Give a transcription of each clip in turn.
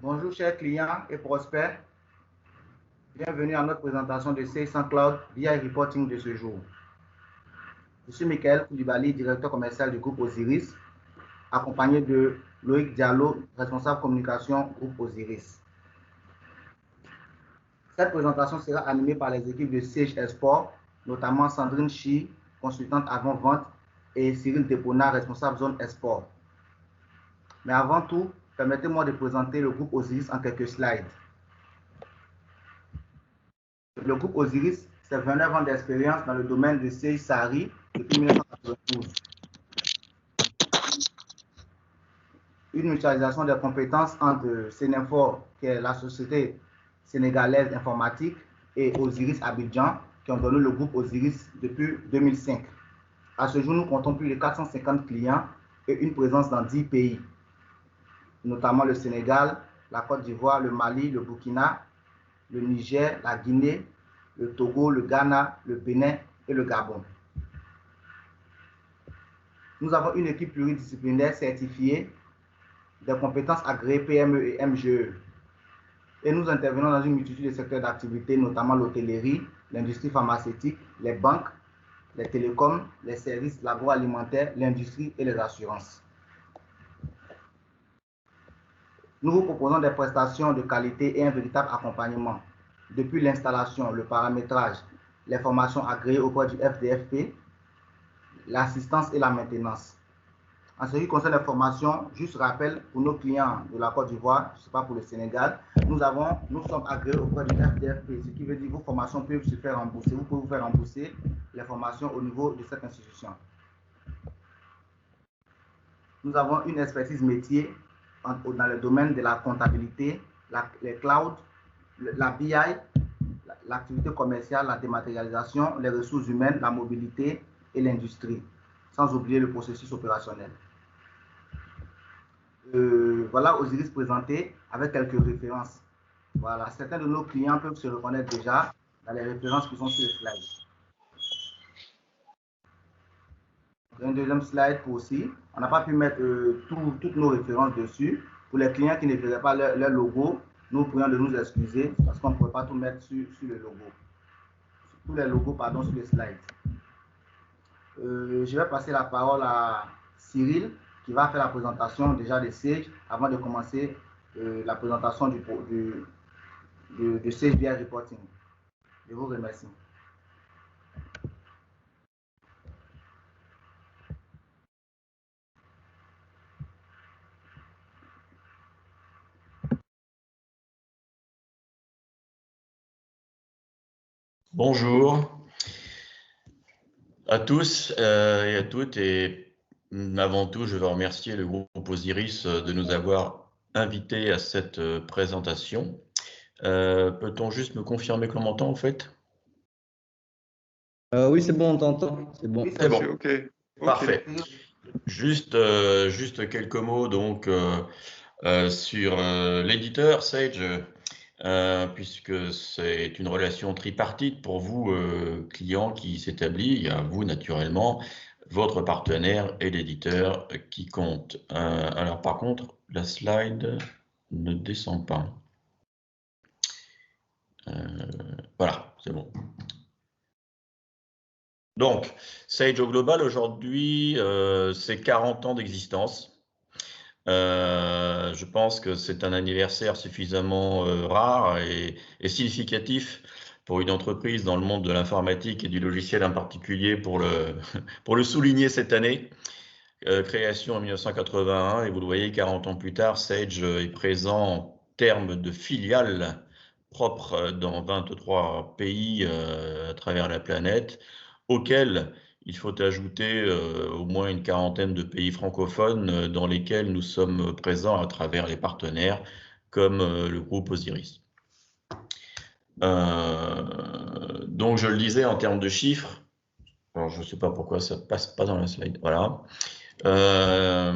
Bonjour chers clients et prospects, bienvenue à notre présentation de Sales Cloud BI Reporting de ce jour. Je suis Michael Koulibaly, directeur commercial du groupe Osiris, accompagné de Loïc Diallo, responsable communication groupe Osiris. Cette présentation sera animée par les équipes de Sage Export, notamment Sandrine Chi, consultante avant-vente, et Cyril Depona, responsable zone export. Mais avant tout, permettez-moi de présenter le groupe Osiris en quelques slides. Le groupe Osiris, c'est 29 ans d'expérience dans le domaine de Sage Sari depuis 1992. Une mutualisation des compétences entre Sénéfor, qui est la société sénégalaise informatique, et Osiris Abidjan, qui ont donné le groupe Osiris depuis 2005. À ce jour, nous comptons plus de 450 clients et une présence dans 10 pays, notamment le Sénégal, la Côte d'Ivoire, le Mali, le Burkina, le Niger, la Guinée, le Togo, le Ghana, le Bénin et le Gabon. Nous avons une équipe pluridisciplinaire certifiée des compétences agréées PME et MGE. Et nous intervenons dans une multitude de secteurs d'activité, notamment l'hôtellerie, l'industrie pharmaceutique, les banques, les télécoms, les services, l'agroalimentaire, l'industrie et les assurances. Nous vous proposons des prestations de qualité et un véritable accompagnement, depuis l'installation, le paramétrage, les formations agréées auprès du FDFP, l'assistance et la maintenance. En ce qui concerne les formations, juste rappel pour nos clients de la Côte d'Ivoire, je ne sais pas pour le Sénégal, nous sommes agréés auprès du FDFP, ce qui veut dire que vos formations peuvent se faire rembourser. Vous pouvez vous faire rembourser les formations au niveau de cette institution. Nous avons une expertise métier dans le domaine de la comptabilité, les clouds, la BI, l'activité commerciale, la dématérialisation, les ressources humaines, la mobilité et l'industrie, sans oublier le processus opérationnel. Voilà Osiris présenté avec quelques références. Voilà, certains de nos clients peuvent se reconnaître déjà dans les références qui sont sur le slide. Un deuxième slide pour aussi. On n'a pas pu mettre toutes nos références dessus. Pour les clients qui ne verraient pas leur logo, nous prions de nous excuser parce qu'on ne pourrait pas tout mettre sur le logo. Tous les logos, pardon, sur les slides. Je vais passer la parole à Cyril qui va faire la présentation déjà de Sage avant de commencer la présentation de Sage BI Reporting. Je vous remercie. Bonjour à tous et à toutes, et avant tout, je veux remercier le groupe Osiris de nous avoir invités à cette présentation. Peut-on juste me confirmer qu'on m'entend en fait? Oui, c'est bon, on t'entend. C'est bon. C'est bon. Okay. Parfait. Juste quelques mots donc sur l'éditeur Sage. Puisque c'est une relation tripartite pour vous, clients, qui s'établit. Il y a vous, naturellement, votre partenaire et l'éditeur qui compte. Alors, par contre, la slide ne descend pas. Voilà, c'est bon. Donc, Sage au global, aujourd'hui, c'est 40 ans d'existence. Je pense que c'est un anniversaire suffisamment rare et significatif pour une entreprise dans le monde de l'informatique et du logiciel en particulier pour le souligner cette année. Création en 1981, et vous le voyez, 40 ans plus tard, Sage est présent en termes de filiales propres dans 23 pays à travers la planète, auxquels il faut ajouter au moins une quarantaine de pays francophones dans lesquels nous sommes présents à travers les partenaires comme le groupe Osiris. Donc je le disais en termes de chiffres, alors je ne sais pas pourquoi ça ne passe pas dans la slide, voilà.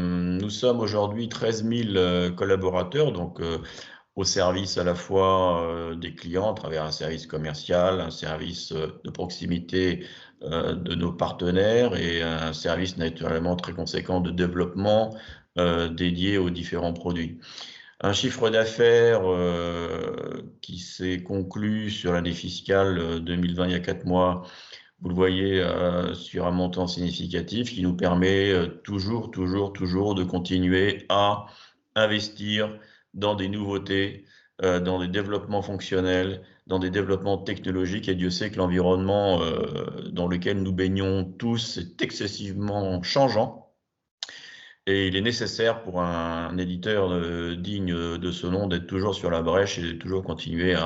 Nous sommes aujourd'hui 13 000 collaborateurs, donc au service à la fois des clients à travers un service commercial, un service de proximité de nos partenaires et un service naturellement très conséquent de développement dédié aux différents produits. un chiffre d'affaires qui s'est conclu sur l'année fiscale 2020 il y a 4 mois. Vous le voyez sur un montant significatif qui nous permet toujours de continuer à investir dans des nouveautés, dans des développements fonctionnels, dans des développements technologiques. Et Dieu sait que l'environnement dans lequel nous baignons tous est excessivement changeant. Et il est nécessaire pour un éditeur digne de ce nom d'être toujours sur la brèche et de toujours continuer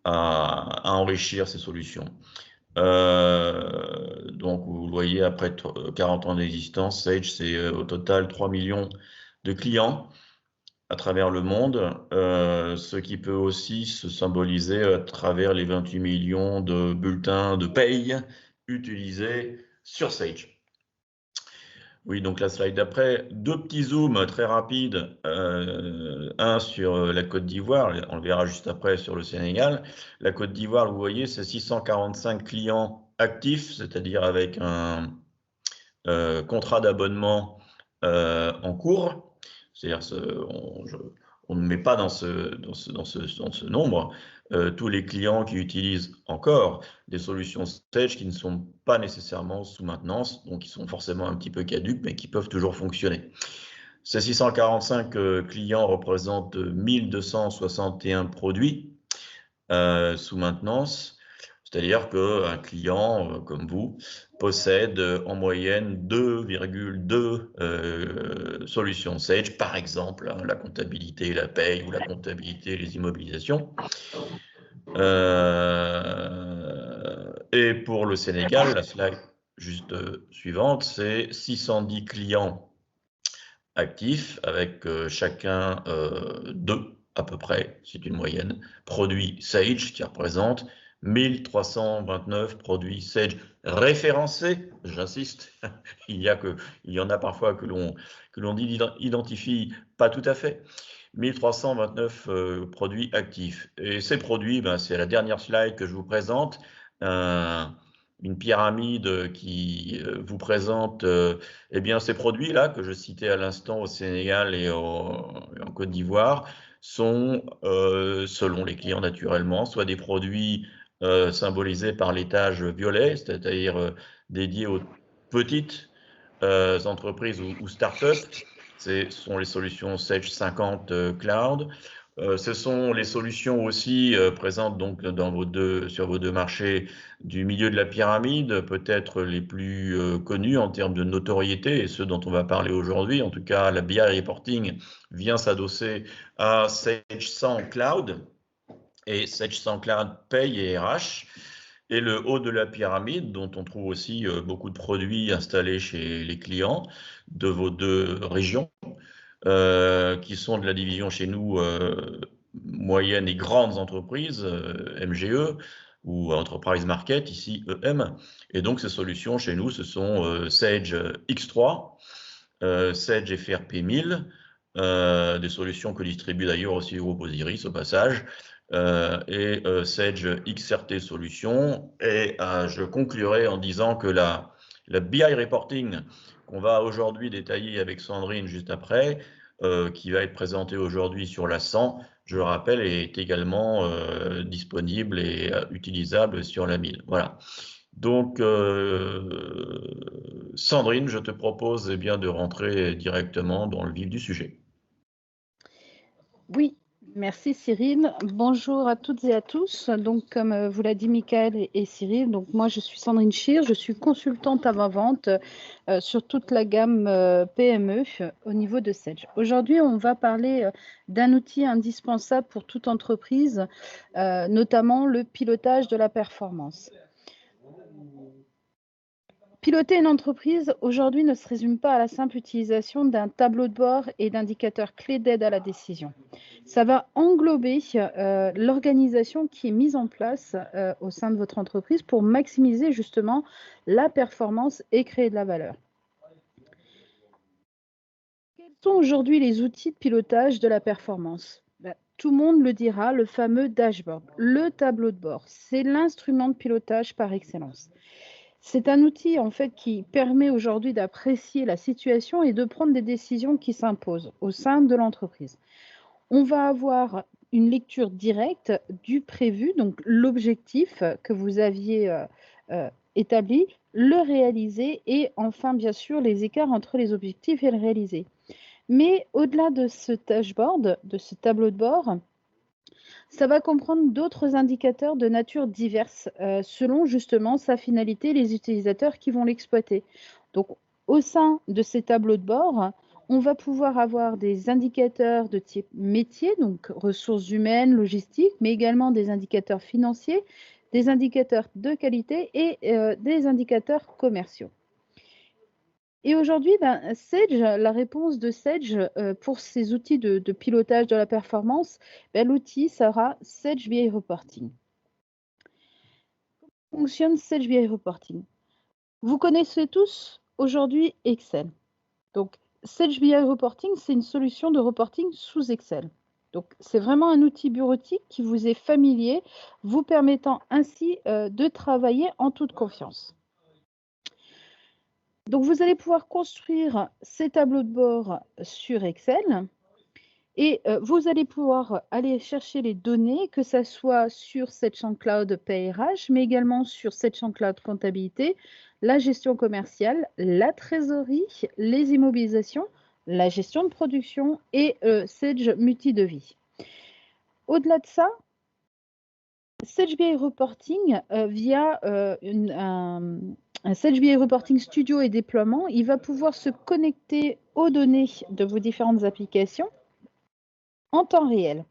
à enrichir ses solutions. Donc vous le voyez, après 40 ans d'existence, Sage, c'est au total 3 millions de clients à travers le monde, ce qui peut aussi se symboliser à travers les 28 millions de bulletins de paye utilisés sur Sage. Oui, donc la slide d'après, 2 petits zooms très rapides, un sur la Côte d'Ivoire, on le verra juste après sur le Sénégal. La Côte d'Ivoire, vous voyez, c'est 645 clients actifs, c'est-à-dire avec un contrat d'abonnement en cours. C'est-à-dire on ne met pas dans ce nombre tous les clients qui utilisent encore des solutions Sage qui ne sont pas nécessairement sous maintenance, donc qui sont forcément un petit peu caduques, mais qui peuvent toujours fonctionner. Ces 645 clients représentent 1261 produits sous maintenance, c'est-à-dire qu'un client comme vous possède en moyenne 2,2 solutions Sage, par exemple, hein, la comptabilité et la paye, ou la comptabilité et les immobilisations. Et pour le Sénégal, la slide juste suivante, c'est 610 clients actifs, avec chacun 2 à peu près, c'est une moyenne, produits Sage qui représentent 1329 produits Sage référencés, j'insiste, il y en a parfois que l'on identifie pas tout à fait, 1329 produits actifs. Et ces produits, c'est la dernière slide que je vous présente, une pyramide qui vous présente eh bien, ces produits-là que je citais à l'instant au Sénégal et en Côte d'Ivoire sont, selon les clients naturellement, soit des produits symbolisés par l'étage violet, c'est-à-dire dédiés aux petites entreprises ou start-up. Ce sont les solutions Sage 50 Cloud. Ce sont les solutions aussi présentes donc sur vos 2 marchés du milieu de la pyramide, peut-être les plus connus en termes de notoriété et ceux dont on va parler aujourd'hui. En tout cas, la BI Reporting vient s'adosser à Sage 100 Cloud et Sage 100 Cloud Paye et RH. Et le haut de la pyramide, dont on trouve aussi beaucoup de produits installés chez les clients de vos 2 régions, qui sont de la division chez nous moyennes et grandes entreprises, MGE, ou Enterprise Market, ici EM. Et donc ces solutions chez nous, ce sont Sage X3, Sage FRP 1000, des solutions que distribue d'ailleurs aussi le groupe Osiris au passage, et Sage XRT Solutions. Et je conclurai en disant que la BI Reporting qu'on va aujourd'hui détailler avec Sandrine juste après, qui va être présentée aujourd'hui sur la 100, je le rappelle, est également disponible et utilisable sur la 1000. Voilà. Donc, Sandrine, je te propose bien de rentrer directement dans le vif du sujet. Oui, merci Cyril. Bonjour à toutes et à tous. Donc, comme vous l'a dit Michael et Cyril, donc moi je suis Sandrine Schir, je suis consultante avant-vente sur toute la gamme PME au niveau de Sage. Aujourd'hui, on va parler d'un outil indispensable pour toute entreprise, notamment le pilotage de la performance. Piloter une entreprise aujourd'hui ne se résume pas à la simple utilisation d'un tableau de bord et d'indicateurs clés d'aide à la décision. Ça va englober l'organisation qui est mise en place au sein de votre entreprise pour maximiser justement la performance et créer de la valeur. Quels sont aujourd'hui les outils de pilotage de la performance ? Tout le monde le dira, le fameux dashboard, le tableau de bord, c'est l'instrument de pilotage par excellence. C'est un outil en fait qui permet aujourd'hui d'apprécier la situation et de prendre des décisions qui s'imposent au sein de l'entreprise. On va avoir une lecture directe du prévu, donc l'objectif que vous aviez établi, le réaliser et enfin, bien sûr, les écarts entre les objectifs et le réaliser. Mais au-delà de ce dashboard, de ce tableau de bord, ça va comprendre d'autres indicateurs de nature diverse selon justement sa finalité et les utilisateurs qui vont l'exploiter. Donc, au sein de ces tableaux de bord, on va pouvoir avoir des indicateurs de type métier, donc ressources humaines, logistique, mais également des indicateurs financiers, des indicateurs de qualité et des indicateurs commerciaux. Et aujourd'hui, Sage, la réponse de Sage pour ces outils de pilotage de la performance, l'outil sera Sage BI Reporting. Comment fonctionne Sage BI Reporting? Vous connaissez tous aujourd'hui Excel. Donc, Sage BI Reporting, c'est une solution de reporting sous Excel. Donc, c'est vraiment un outil bureautique qui vous est familier, vous permettant ainsi de travailler en toute confiance. Donc, vous allez pouvoir construire ces tableaux de bord sur Excel et vous allez pouvoir aller chercher les données, que ce soit sur Sage Cloud PRH, mais également sur Sage Cloud Comptabilité, la gestion commerciale, la trésorerie, les immobilisations, la gestion de production et Sage Multidevis. Au-delà de ça, Sage BI Reporting, via un Sage BI Reporting Studio et déploiement, il va pouvoir se connecter aux données de vos différentes applications en temps réel.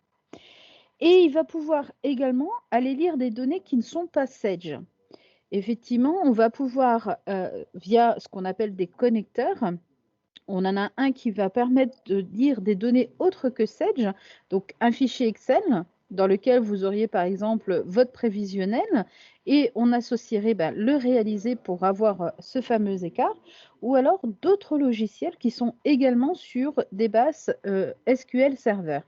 Et il va pouvoir également aller lire des données qui ne sont pas Sage. Effectivement, on va pouvoir, via ce qu'on appelle des connecteurs, on en a un qui va permettre de lire des données autres que Sage, donc un fichier Excel dans lequel vous auriez par exemple votre prévisionnel et on associerait le réalisé pour avoir ce fameux écart, ou alors d'autres logiciels qui sont également sur des bases SQL Server.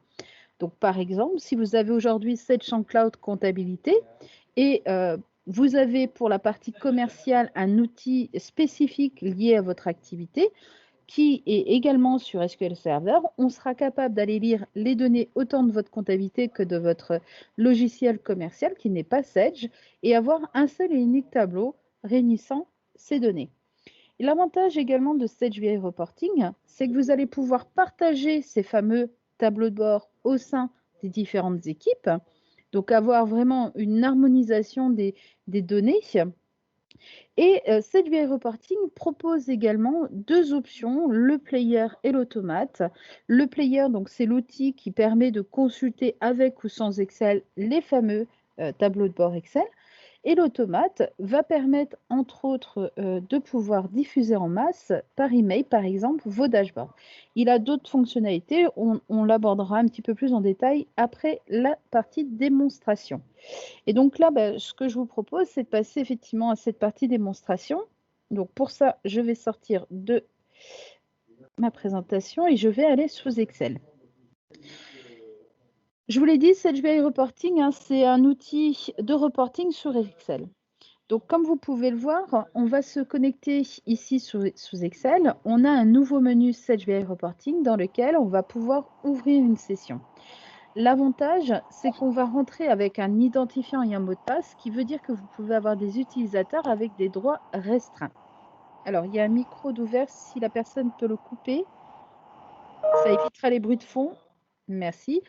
Donc par exemple, si vous avez aujourd'hui Sage Cloud Comptabilité et vous avez pour la partie commerciale un outil spécifique lié à votre activité, qui est également sur SQL Server, on sera capable d'aller lire les données autant de votre comptabilité que de votre logiciel commercial qui n'est pas Sage et avoir un seul et unique tableau réunissant ces données. L'avantage également de Sage BI Reporting, c'est que vous allez pouvoir partager ces fameux tableaux de bord au sein des différentes équipes, donc avoir vraiment une harmonisation des données. Et Sage BI Reporting propose également deux options, le player et l'automate. Le player, donc c'est l'outil qui permet de consulter avec ou sans Excel les fameux tableaux de bord Excel. Et l'automate va permettre, entre autres, de pouvoir diffuser en masse par email, par exemple, vos dashboards. Il a d'autres fonctionnalités, on l'abordera un petit peu plus en détail après la partie démonstration. Et donc là, ce que je vous propose, c'est de passer effectivement à cette partie démonstration. Donc pour ça, je vais sortir de ma présentation et je vais aller sous Excel. Je vous l'ai dit, Sage BI Reporting, c'est un outil de reporting sur Excel. Donc, comme vous pouvez le voir, on va se connecter ici sous Excel. On a un nouveau menu Sage BI Reporting dans lequel on va pouvoir ouvrir une session. L'avantage, c'est qu'on va rentrer avec un identifiant et un mot de passe, ce qui veut dire que vous pouvez avoir des utilisateurs avec des droits restreints. Alors, il y a un micro d'ouvert, si la personne peut le couper, ça évitera les bruits de fond. Merci.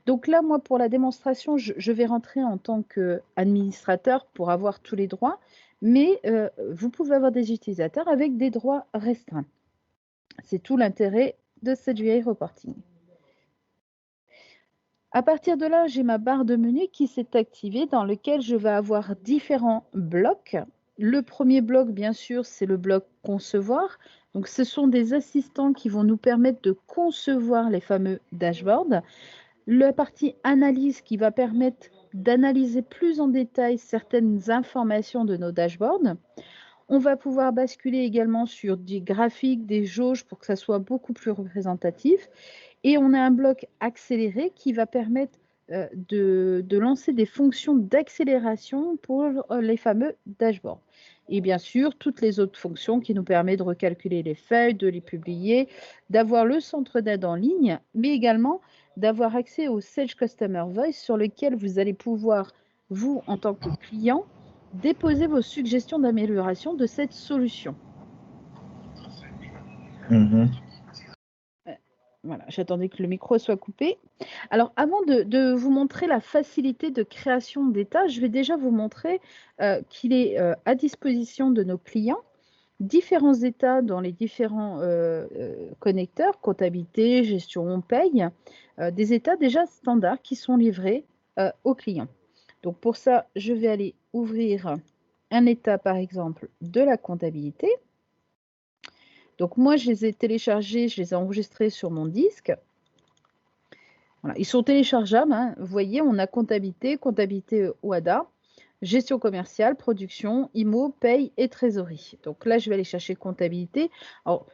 Donc là, moi, pour la démonstration, je vais rentrer en tant qu'administrateur pour avoir tous les droits, mais vous pouvez avoir des utilisateurs avec des droits restreints. C'est tout l'intérêt de Sage BI Reporting. À partir de là, j'ai ma barre de menu qui s'est activée dans lequel je vais avoir différents blocs. Le premier bloc, bien sûr, c'est le bloc concevoir. Donc, ce sont des assistants qui vont nous permettre de concevoir les fameux dashboards. La partie analyse qui va permettre d'analyser plus en détail certaines informations de nos dashboards. On va pouvoir basculer également sur des graphiques, des jauges pour que ça soit beaucoup plus représentatif. Et on a un bloc accéléré qui va permettre de lancer des fonctions d'accélération pour les fameux dashboards. Et bien sûr, toutes les autres fonctions qui nous permettent de recalculer les feuilles, de les publier, d'avoir le centre d'aide en ligne, mais également d'avoir accès au Sage Customer Voice sur lequel vous allez pouvoir, vous, en tant que client, déposer vos suggestions d'amélioration de cette solution. Voilà, j'attendais que le micro soit coupé. Alors, avant de vous montrer la facilité de création d'états, je vais déjà vous montrer qu'il est à disposition de nos clients différents états dans les différents connecteurs, comptabilité, gestion, paye, des états déjà standards qui sont livrés aux clients. Donc, pour ça, je vais aller ouvrir un état, par exemple, de la comptabilité. Donc, moi, je les ai téléchargés, je les ai enregistrés sur mon disque. Voilà, ils sont téléchargeables. Hein. Vous voyez, on a comptabilité, comptabilité OADA, gestion commerciale, production, IMO, paye et trésorerie. Donc là, je vais aller chercher comptabilité. Alors,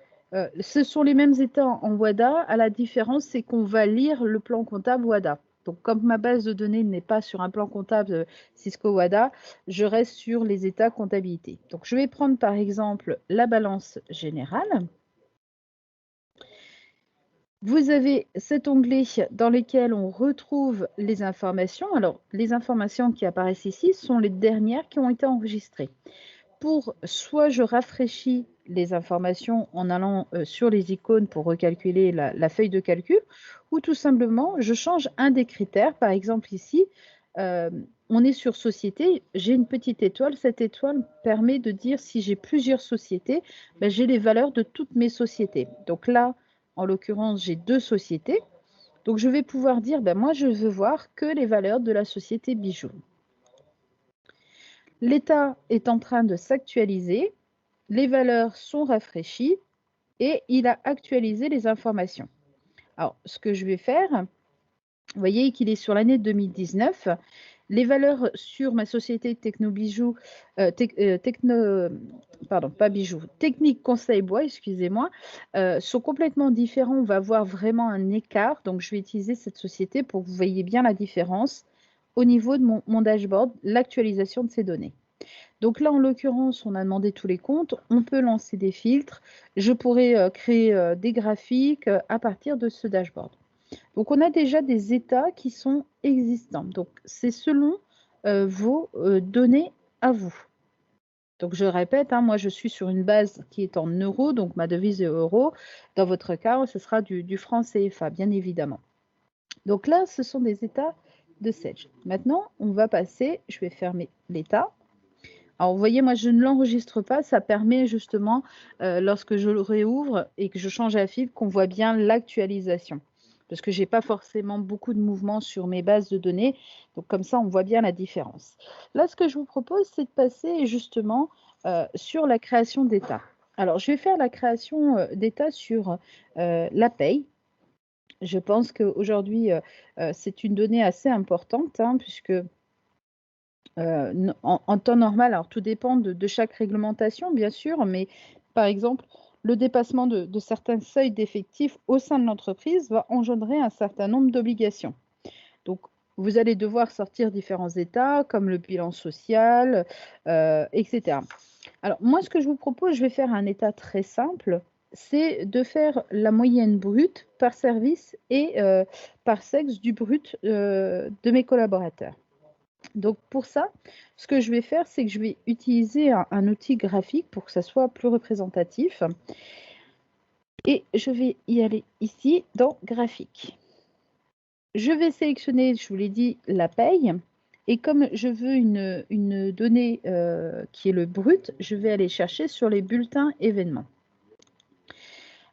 ce sont les mêmes états en WADA. À la différence, c'est qu'on va lire le plan comptable WADA. Donc, comme ma base de données n'est pas sur un plan comptable Cisco WADA, je reste sur les états comptabilité. Donc, je vais prendre par exemple la balance générale. Vous avez cet onglet dans lequel on retrouve les informations. Alors, les informations qui apparaissent ici sont les dernières qui ont été enregistrées. Pour soit je rafraîchis les informations en allant sur les icônes pour recalculer la feuille de calcul, ou tout simplement, je change un des critères. Par exemple, ici, on est sur société, j'ai une petite étoile. Cette étoile permet de dire si j'ai plusieurs sociétés, ben, j'ai les valeurs de toutes mes sociétés. Donc là, en l'occurrence, j'ai 2 sociétés. Donc, je vais pouvoir dire, ben, moi, je veux voir que les valeurs de la société Bijoux. L'état est en train de s'actualiser. Les valeurs sont rafraîchies et il a actualisé les informations. Alors, ce que je vais faire, vous voyez qu'il est sur l'année 2019. Les valeurs sur ma société Technobijoux, Technique Conseil Bois, excusez-moi, sont complètement différents. On va voir vraiment un écart. Donc, je vais utiliser cette société pour que vous voyez bien la différence au niveau de mon dashboard, l'actualisation de ces données. Donc là, en l'occurrence, on a demandé tous les comptes. On peut lancer des filtres. Je pourrais créer des graphiques à partir de ce dashboard. Donc, on a déjà des états qui sont existants. Donc, c'est selon vos données à vous. Donc, je répète, hein, moi, je suis sur une base qui est en euros, donc ma devise est euro. Dans votre cas, ce sera du franc CFA, bien évidemment. Donc là, ce sont des états de Sage. Maintenant, on va passer, je vais fermer l'état. Alors, vous voyez, moi, je ne l'enregistre pas. Ça permet justement, lorsque je le réouvre et que je change à fil, qu'on voit bien l'actualisation. Parce que je n'ai pas forcément beaucoup de mouvements sur mes bases de données. Donc, comme ça, on voit bien la différence. Là, ce que je vous propose, c'est de passer justement sur la création d'état. Alors, je vais faire la création d'état sur la paye. Je pense qu'aujourd'hui, c'est une donnée assez importante, hein, puisque en temps normal, alors tout dépend de chaque réglementation, bien sûr, mais par exemple, le dépassement de certains seuils d'effectifs au sein de l'entreprise va engendrer un certain nombre d'obligations. Donc, vous allez devoir sortir différents états, comme le bilan social, etc. Alors, moi, ce que je vous propose, je vais faire un état très simple, c'est de faire la moyenne brute par service et par sexe du brut de mes collaborateurs. Donc pour ça, ce que je vais faire, c'est que je vais utiliser un outil graphique pour que ça soit plus représentatif. Et je vais y aller ici dans graphique. Je vais sélectionner, je vous l'ai dit, la paye. Et comme je veux une donnée qui est le brut, je vais aller chercher sur les bulletins événements.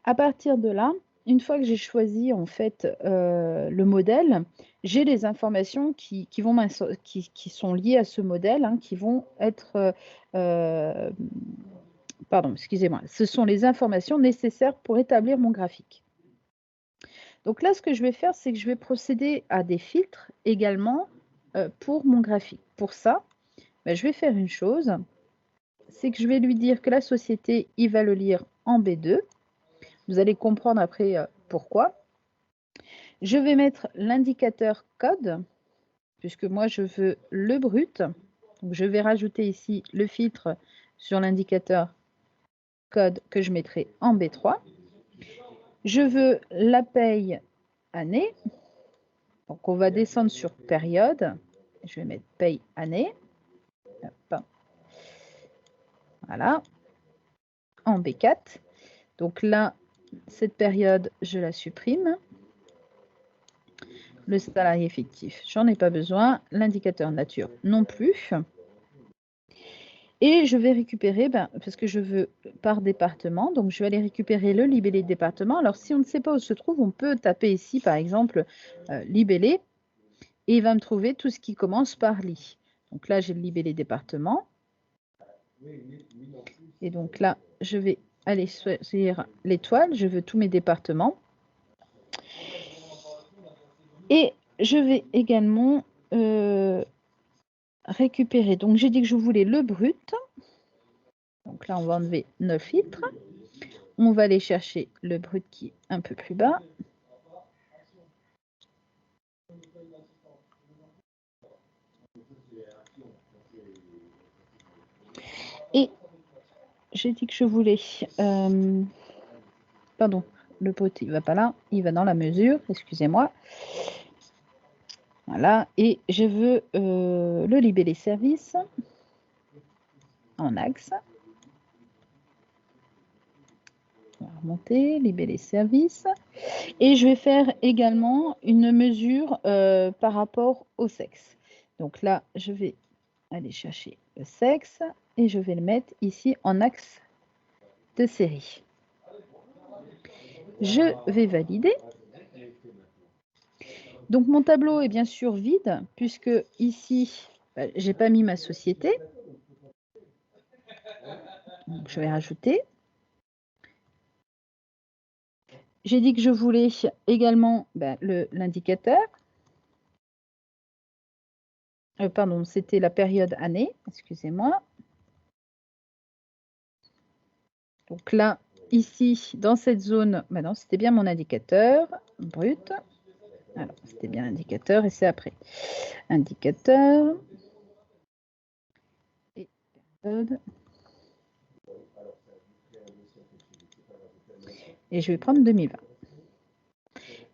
À partir de là, une fois que j'ai choisi en fait le modèle, j'ai les informations qui sont liées à ce modèle, hein, qui vont être, pardon, excusez-moi, ce sont les informations nécessaires pour établir mon graphique. Donc là, ce que je vais faire, c'est que je vais procéder à des filtres également pour mon graphique. Pour ça, je vais faire une chose, c'est que je vais lui dire que la société, il va le lire en B2. Vous allez comprendre après pourquoi. Je vais mettre l'indicateur code, puisque moi, je veux le brut. Donc, je vais rajouter ici le filtre sur l'indicateur code que je mettrai en B3. Je veux la paye année. Donc, on va descendre sur période. Je vais mettre paye année. Hop. Voilà. En B4. Donc là, cette période, je la supprime. Le salarié fictif, j'en ai pas besoin. L'indicateur nature non plus. Et je vais récupérer, parce que je veux par département, donc je vais aller récupérer le libellé département. Alors, si on ne sait pas où se trouve, on peut taper ici, par exemple, libellé, et il va me trouver tout ce qui commence par li. Donc là, j'ai le libellé département. Et donc là, je vais aller choisir l'étoile. Je veux tous mes départements. Et je vais également récupérer. Donc, j'ai dit que je voulais le brut. Donc là, on va enlever 9 filtres. On va aller chercher le brut qui est un peu plus bas. Et j'ai dit que je voulais... pardon, le brut, il ne va pas là. Il va dans la mesure, excusez-moi. Voilà. Et je veux le libellé service en axe. On va remonter, libellé service. Et je vais faire également une mesure par rapport au sexe. Donc là, je vais aller chercher le sexe et je vais le mettre ici en axe de série. Je vais valider. Donc mon tableau est bien sûr vide puisque ici, je n'ai pas mis ma société. Donc, je vais rajouter. J'ai dit que je voulais également l'indicateur. Pardon, c'était la période année, excusez-moi. Donc là, ici, dans cette zone, non, c'était bien mon indicateur brut. Alors, c'était bien l'indicateur et c'est après. Indicateur. Et période. Et je vais prendre 2020.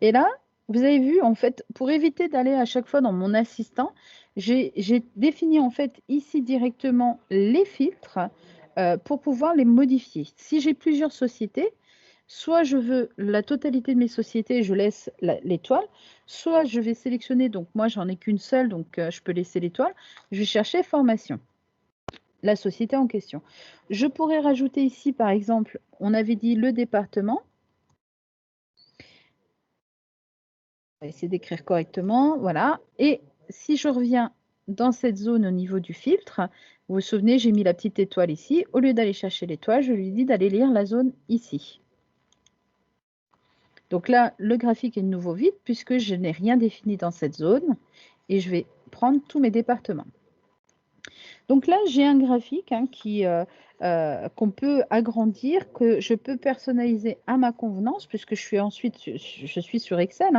Et là, vous avez vu, en fait, pour éviter d'aller à chaque fois dans mon assistant, j'ai défini en fait ici directement les filtres pour pouvoir les modifier. Si j'ai plusieurs sociétés, soit je veux la totalité de mes sociétés, je laisse l'étoile, soit je vais sélectionner, donc moi j'en ai qu'une seule, donc je peux laisser l'étoile, je vais chercher formation, la société en question. Je pourrais rajouter ici par exemple, on avait dit le département, on va essayer d'écrire correctement, voilà, et si je reviens dans cette zone au niveau du filtre, vous vous souvenez, j'ai mis la petite étoile ici, au lieu d'aller chercher l'étoile, je lui dis d'aller lire la zone ici. Donc là, le graphique est de nouveau vide puisque je n'ai rien défini dans cette zone et je vais prendre tous mes départements. Donc là, j'ai un graphique qu'on peut agrandir, que je peux personnaliser à ma convenance puisque je suis sur Excel.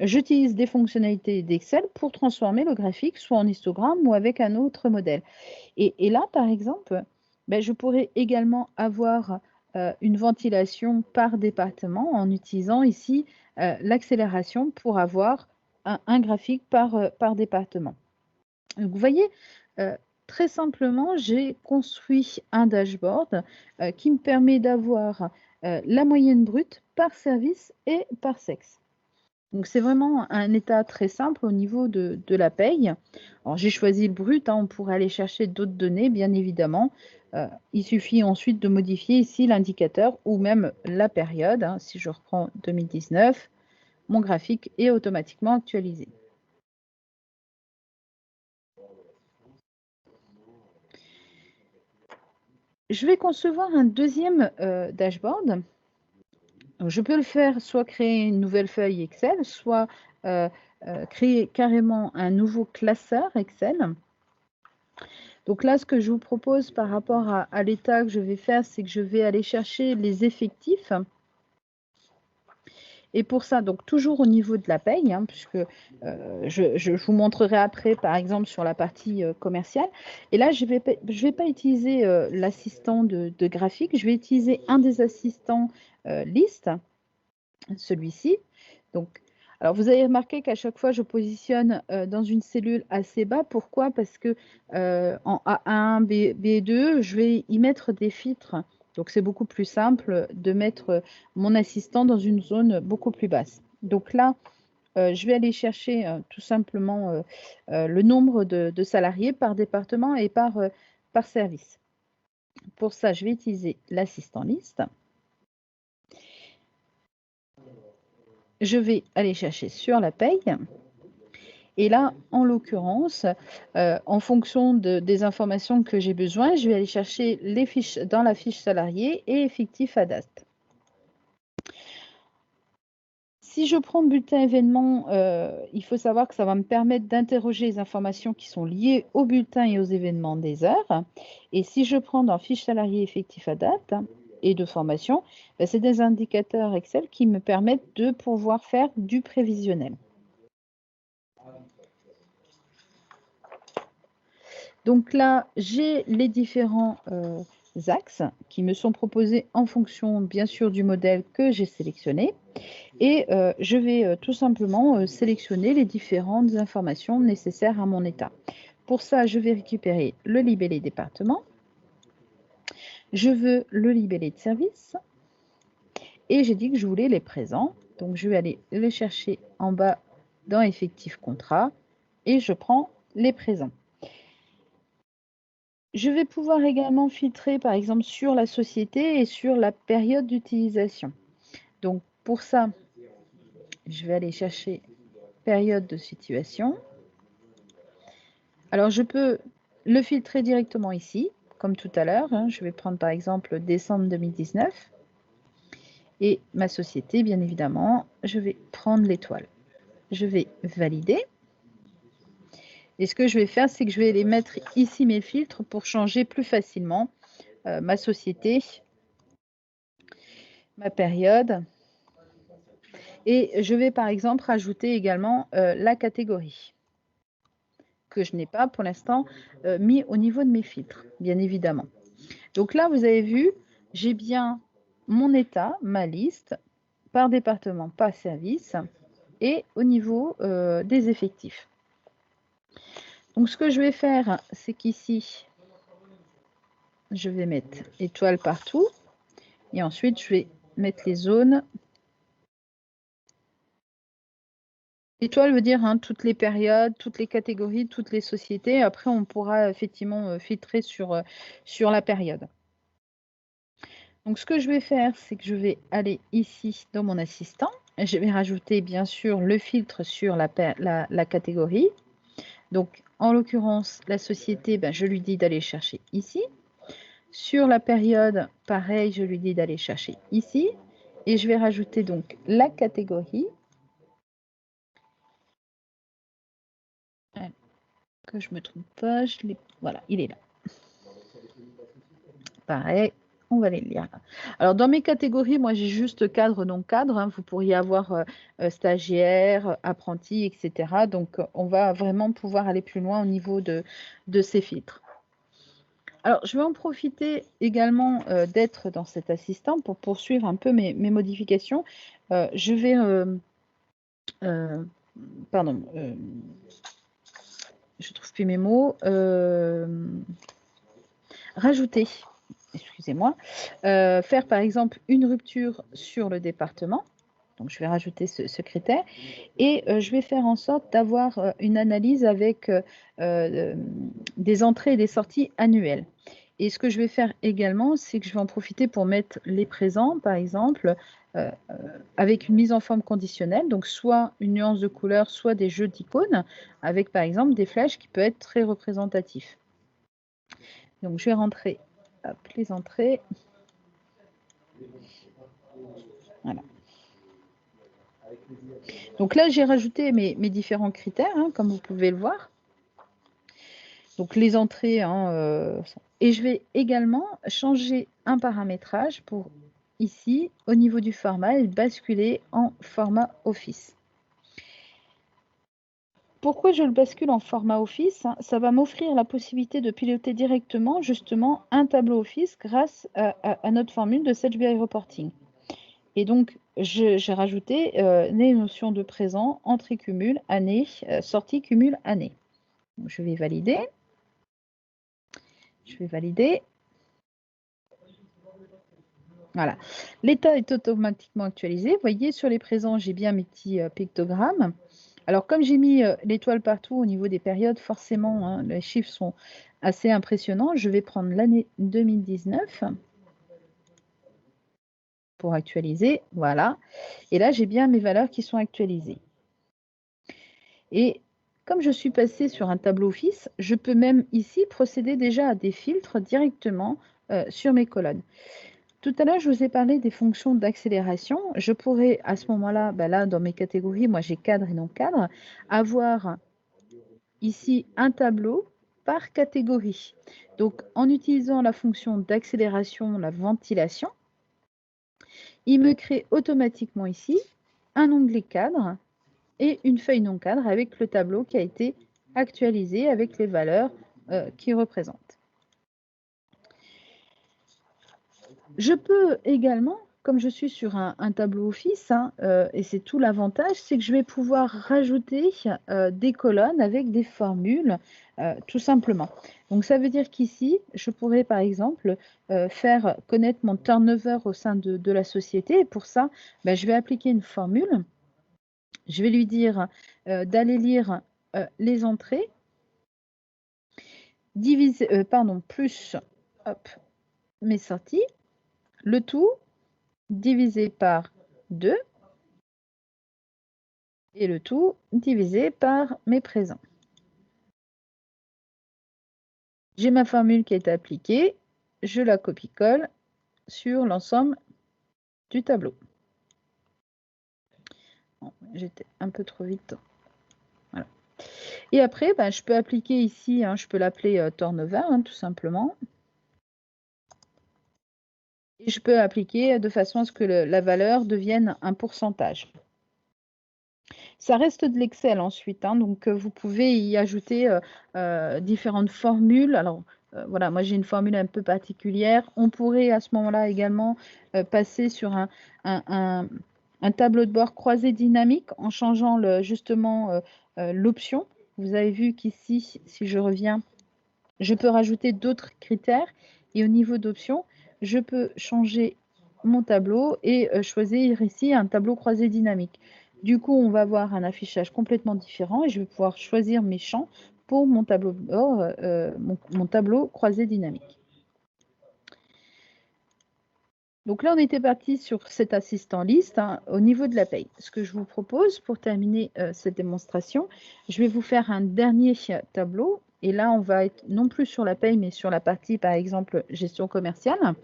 J'utilise des fonctionnalités d'Excel pour transformer le graphique soit en histogramme ou avec un autre modèle. Et là, par exemple, je pourrais également avoir une ventilation par département en utilisant ici l'accélération pour avoir un graphique par département. Donc, vous voyez, très simplement, j'ai construit un dashboard qui me permet d'avoir la moyenne brute par service et par sexe. Donc, c'est vraiment un état très simple au niveau de la paye. Alors, j'ai choisi le brut. On pourrait aller chercher d'autres données, bien évidemment. Il suffit ensuite de modifier ici l'indicateur ou même la période. Si je reprends 2019, mon graphique est automatiquement actualisé. Je vais concevoir un deuxième dashboard. Donc, je peux le faire, soit créer une nouvelle feuille Excel, soit créer carrément un nouveau classeur Excel. Donc là, ce que je vous propose par rapport à l'état que je vais faire, c'est que je vais aller chercher les effectifs. Et pour ça, donc toujours au niveau de la paye, puisque je vous montrerai après, par exemple, sur la partie commerciale. Et là, je vais pas utiliser l'assistant de graphique, je vais utiliser un des assistants liste, celui-ci. Donc, Alors, vous avez remarqué qu'à chaque fois, je positionne dans une cellule assez bas. Pourquoi? Parce que en A1, B2, je vais y mettre des filtres. Donc, c'est beaucoup plus simple de mettre mon assistant dans une zone beaucoup plus basse. Donc là, je vais aller chercher tout simplement le nombre de salariés par département et par service. Pour ça, je vais utiliser l'assistant liste. Je vais aller chercher sur la paye. Et là, en l'occurrence, en fonction des informations que j'ai besoin, je vais aller chercher les fiches dans la fiche salarié et effectif à date. Si je prends bulletin événement, il faut savoir que ça va me permettre d'interroger les informations qui sont liées au bulletin et aux événements des heures. Et si je prends dans fiche salarié effectif à date et de formation, c'est des indicateurs Excel qui me permettent de pouvoir faire du prévisionnel. Donc là, j'ai les différents axes qui me sont proposés en fonction, bien sûr, du modèle que j'ai sélectionné. Et je vais tout simplement sélectionner les différentes informations nécessaires à mon état. Pour ça, je vais récupérer le libellé département. Je veux le libellé de service. Et j'ai dit que je voulais les présents. Donc, je vais aller le chercher en bas dans effectif contrat. Et je prends les présents. Je vais pouvoir également filtrer, par exemple, sur la société et sur la période d'utilisation. Donc, pour ça, je vais aller chercher période de situation. Alors, je peux le filtrer directement ici, comme tout à l'heure. Je vais prendre, par exemple, décembre 2019. Et ma société, bien évidemment, je vais prendre l'étoile. Je vais valider. Et ce que je vais faire, c'est que je vais les mettre ici, mes filtres, pour changer plus facilement ma société, ma période. Et je vais, par exemple, rajouter également la catégorie que je n'ai pas, pour l'instant, mis au niveau de mes filtres, bien évidemment. Donc là, vous avez vu, j'ai bien mon état, ma liste, par département, par service, et au niveau des effectifs. Donc, ce que je vais faire, c'est qu'ici, je vais mettre étoile partout. Et ensuite, je vais mettre les zones. Étoile veut dire toutes les périodes, toutes les catégories, toutes les sociétés. Après, on pourra effectivement filtrer sur la période. Donc, ce que je vais faire, c'est que je vais aller ici dans mon assistant. Je vais rajouter, bien sûr, le filtre sur la catégorie. Donc, en l'occurrence, la société, je lui dis d'aller chercher ici. Sur la période, pareil, je lui dis d'aller chercher ici. Et je vais rajouter donc la catégorie. Que je ne me trompe pas, voilà, il est là. Pareil, on va les lire. Alors, dans mes catégories, moi, j'ai juste cadre, non cadre. Vous pourriez avoir stagiaire, apprenti, etc. Donc, on va vraiment pouvoir aller plus loin au niveau de ces filtres. Alors, je vais en profiter également d'être dans cet assistant pour poursuivre un peu mes modifications. Je vais... pardon. Je ne trouve plus mes mots. Rajouter, excusez-moi, faire par exemple une rupture sur le département. Donc, je vais rajouter ce critère et je vais faire en sorte d'avoir une analyse avec des entrées et des sorties annuelles. Et ce que je vais faire également, c'est que je vais en profiter pour mettre les présents, par exemple, avec une mise en forme conditionnelle, donc soit une nuance de couleur, soit des jeux d'icônes, avec par exemple des flèches qui peuvent être très représentatifs. Donc, je vais rentrer les entrées. Voilà. Donc là, j'ai rajouté mes différents critères, comme vous pouvez le voir. Donc les entrées, et je vais également changer un paramétrage pour ici, au niveau du format, et basculer en format Office. Pourquoi je le bascule en format Office? Ça va m'offrir la possibilité de piloter directement, justement, un tableau Office grâce à notre formule de Sage BI Reporting. Et donc, j'ai rajouté les notions de présent, entrée cumul, année, sortie cumul, année. Donc, je vais valider. Je vais valider. Voilà. L'état est automatiquement actualisé. Vous voyez, sur les présents, j'ai bien mes petits pictogrammes. Alors, comme j'ai mis l'étoile partout au niveau des périodes, forcément, hein, les chiffres sont assez impressionnants. Je vais prendre l'année 2019 pour actualiser. Voilà. Et là, j'ai bien mes valeurs qui sont actualisées. Et comme je suis passée sur un tableau Office, je peux même ici procéder déjà à des filtres directement sur mes colonnes. Tout à l'heure, je vous ai parlé des fonctions d'accélération. Je pourrais à ce moment-là, là dans mes catégories, moi j'ai cadre et non cadre, avoir ici un tableau par catégorie. Donc en utilisant la fonction d'accélération, la ventilation, il me crée automatiquement ici un onglet cadre et une feuille non cadre avec le tableau qui a été actualisé avec les valeurs qu'il représente. Je peux également, comme je suis sur un tableau Office, hein, et c'est tout l'avantage, c'est que je vais pouvoir rajouter des colonnes avec des formules, tout simplement. Donc ça veut dire qu'ici, je pourrais par exemple faire connaître mon turnover au sein de la société. Et pour ça, je vais appliquer une formule. Je vais lui dire d'aller lire les entrées, plus mes sorties, le tout divisé par 2 et le tout divisé par mes présents. J'ai ma formule qui est appliquée, je la copie-colle sur l'ensemble du tableau. Bon, j'étais un peu trop vite. Voilà. Et après, je peux appliquer ici, hein, je peux l'appeler turnover, hein, tout simplement. Et je peux appliquer de façon à ce que la valeur devienne un pourcentage. Ça reste de l'Excel ensuite, hein, donc vous pouvez y ajouter différentes formules. Alors voilà, moi j'ai une formule un peu particulière. On pourrait à ce moment-là également passer sur un tableau de bord croisé dynamique en changeant justement l'option. Vous avez vu qu'ici, si je reviens, je peux rajouter d'autres critères et au niveau d'options, je peux changer mon tableau et choisir ici un tableau croisé dynamique. Du coup, on va avoir un affichage complètement différent et je vais pouvoir choisir mes champs pour mon tableau de bord, mon tableau croisé dynamique. Donc là, on était parti sur cet assistant liste, hein, au niveau de la paye. Ce que je vous propose pour terminer cette démonstration, je vais vous faire un dernier tableau. Et là, on va être non plus sur la paye, mais sur la partie, par exemple, gestion commerciale,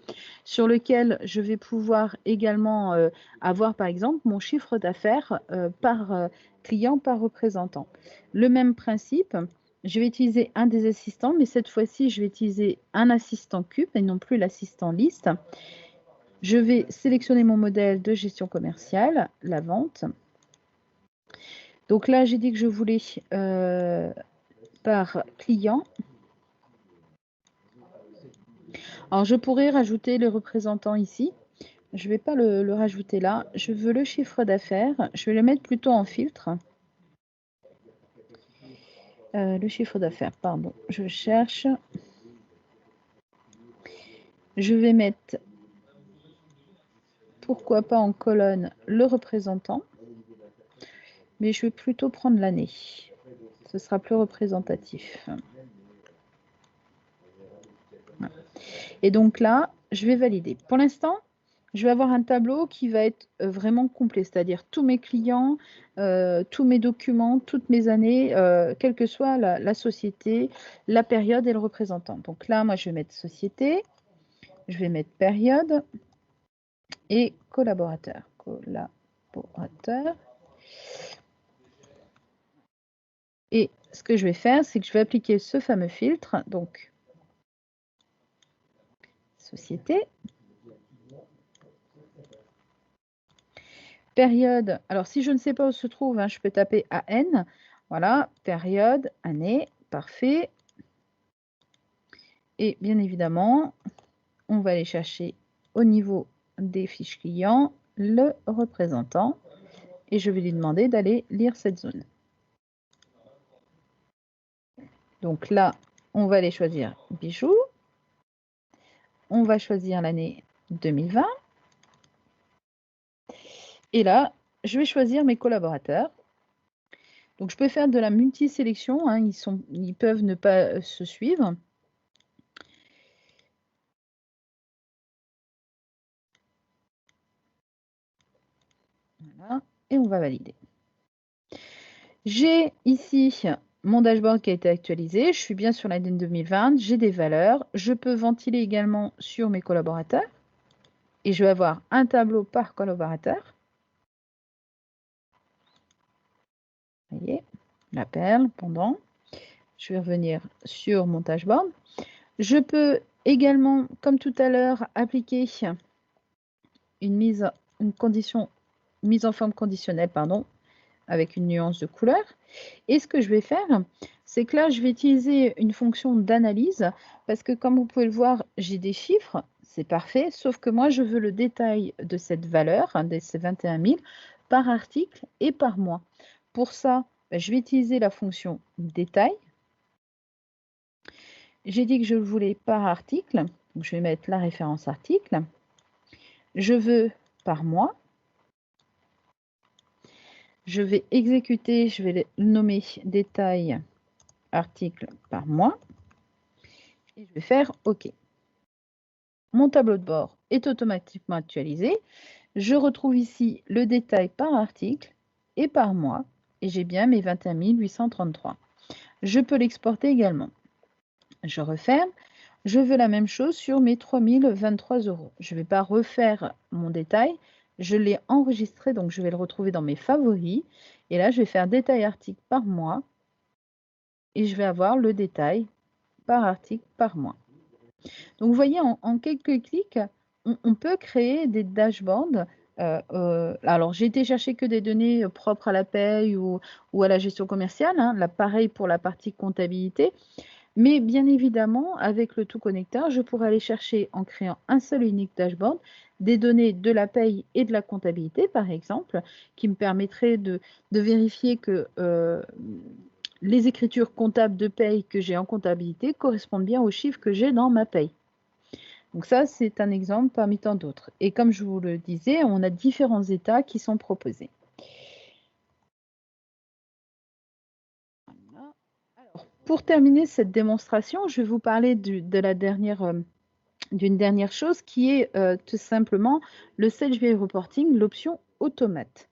sur lequel je vais pouvoir également avoir, par exemple, mon chiffre d'affaires par client, par représentant. Le même principe, je vais utiliser un des assistants, mais cette fois-ci, je vais utiliser un assistant cube et non plus l'assistant liste. Je vais sélectionner mon modèle de gestion commerciale, la vente. Donc là, j'ai dit que je voulais par client. Alors, je pourrais rajouter le représentant ici. Je ne vais pas le rajouter là. Je veux le chiffre d'affaires. Je vais le mettre plutôt en filtre. Le chiffre d'affaires, pardon. Je cherche. Je vais mettre, pourquoi pas en colonne, le représentant. Mais je vais plutôt prendre l'année. Ce sera plus représentatif. Et donc là, je vais valider. Pour l'instant, je vais avoir un tableau qui va être vraiment complet, c'est-à-dire tous mes clients, tous mes documents, toutes mes années, quelle que soit la société, la période et le représentant. Donc là, moi, je vais mettre société, je vais mettre période et collaborateur. Collaborateur. Et ce que je vais faire, c'est que je vais appliquer ce fameux filtre, donc société. Période, alors si je ne sais pas où se trouve, hein, je peux taper AN. Voilà, période, année, parfait. Et bien évidemment, on va aller chercher au niveau des fiches clients le représentant et je vais lui demander d'aller lire cette zone. Donc là, on va aller choisir bijoux. On va choisir l'année 2020. Et là, je vais choisir mes collaborateurs. Donc, je peux faire de la multisélection, hein, ils peuvent ne pas se suivre. Voilà, et on va valider. J'ai ici mon dashboard qui a été actualisé. Je suis bien sur l'année 2020, j'ai des valeurs. Je peux ventiler également sur mes collaborateurs. Et je vais avoir un tableau par collaborateur. Vous voyez, la perle, pendant. Je vais revenir sur mon dashboard. Je peux également, comme tout à l'heure, appliquer une mise en forme conditionnelle, pardon, avec une nuance de couleur. Et ce que je vais faire, c'est que là, je vais utiliser une fonction d'analyse parce que comme vous pouvez le voir, j'ai des chiffres, c'est parfait, sauf que moi, je veux le détail de cette valeur, de ces 21 000, par article et par mois. Pour ça, je vais utiliser la fonction détail. J'ai dit que je le voulais par article, donc je vais mettre la référence article. Je veux par mois. Je vais exécuter, je vais le nommer détail article par mois. Et je vais faire OK. Mon tableau de bord est automatiquement actualisé. Je retrouve ici le détail par article et par mois. Et j'ai bien mes 21 833. Je peux l'exporter également. Je referme. Je veux la même chose sur mes 3 023 €. Je ne vais pas refaire mon détail. Je l'ai enregistré, donc je vais le retrouver dans mes favoris. Et là, je vais faire détail article par mois. Et je vais avoir le détail par article par mois. Donc, vous voyez, en quelques clics, on peut créer des dashboards. Alors, j'ai été chercher que des données propres à la paye ou à la gestion commerciale. Hein. Là, pareil pour la partie comptabilité. Mais bien évidemment, avec le tout connecteur, je pourrais aller chercher en créant un seul et unique dashboard des données de la paye et de la comptabilité, par exemple, qui me permettraient de vérifier que les écritures comptables de paye que j'ai en comptabilité correspondent bien aux chiffres que j'ai dans ma paye. Donc ça, c'est un exemple parmi tant d'autres. Et comme je vous le disais, on a différents états qui sont proposés. Alors, pour terminer cette démonstration, je vais vous parler d'une dernière chose qui est tout simplement le SageView Reporting, l'option automate.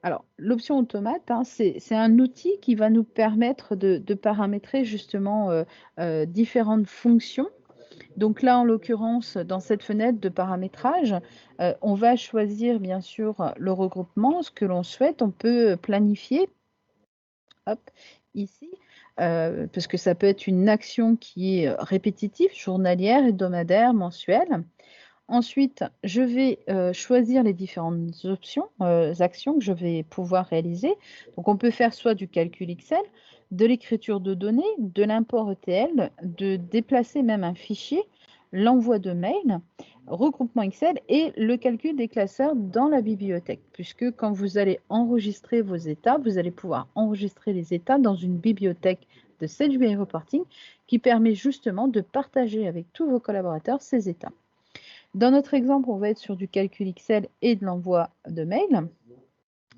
Alors, l'option automate, hein, c'est un outil qui va nous permettre de paramétrer justement différentes fonctions. Donc là, en l'occurrence, dans cette fenêtre de paramétrage, on va choisir bien sûr le regroupement, ce que l'on souhaite. On peut planifier, hop, ici, parce que ça peut être une action qui est répétitive, journalière, hebdomadaire, mensuelle. Ensuite, je vais choisir les différentes actions que je vais pouvoir réaliser. Donc, on peut faire soit du calcul Excel, de l'écriture de données, de l'import ETL, de déplacer même un fichier, l'envoi de mails, regroupement Excel et le calcul des classeurs dans la bibliothèque. Puisque quand vous allez enregistrer vos états, vous allez pouvoir enregistrer les états dans une bibliothèque de SageView Reporting qui permet justement de partager avec tous vos collaborateurs ces états. Dans notre exemple, on va être sur du calcul Excel et de l'envoi de mails.